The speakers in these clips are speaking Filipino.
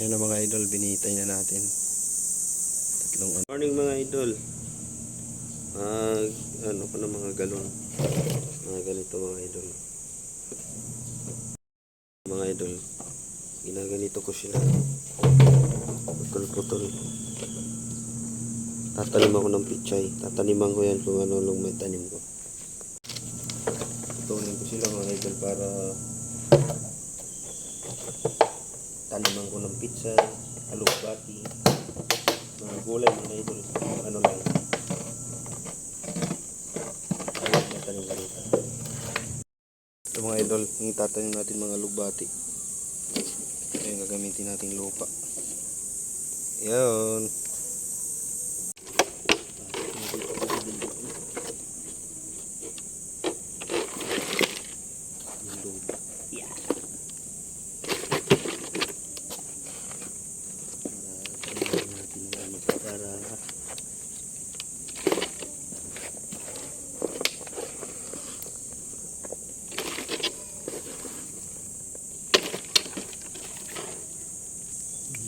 Yan na mga idol, binitay na natin. Morning mga idol. Ano ko na mga galon. Mga ganito mga idol. Mga idol, ginaganito ko sila. Putol-putol. Tatanim ako ng pichay. Tataniman ko yan kung ano lang may tanim ko. Tutunin ko sila mga idol para taniman ko ng pichay, alubati, mga gulay mga idol. Ano lang. Ayun na tanim ko dito. Ito mga idol, yung tatanim natin mga alubati. Ito yung gagamitin nating lupa. Yan.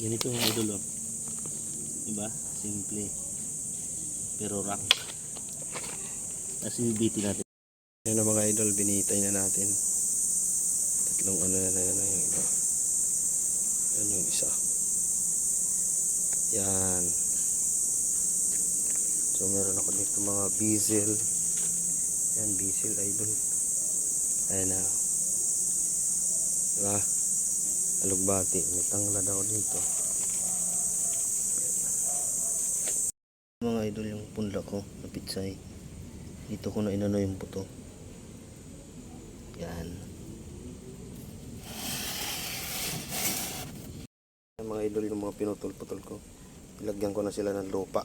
Ganito ang idol, oh. Diba? Simple. Pero rank. Kasi bibitin natin. Yan na mga idol, binitay na natin. Tatlong ano na yan yung iba. Yan yung isa. Yan. So meron ako dito mga basil. Yan, basil idol. Ayan na. Diba? Alugbati. May tanglad ako dito. Mga idol, yung punla ko na pitsay. Dito ko na inano yung buto. Yan. Yan mga idol, yung mga pinutol-putol ko. Ilagyan ko na sila ng lupa.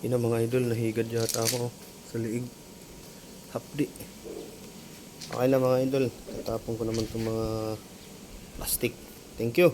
Yun ang mga idol, nahigad yata ako sa liig. Hapdi. Okay lang mga idol. Tatapon ko naman itong mga plastic. Thank you.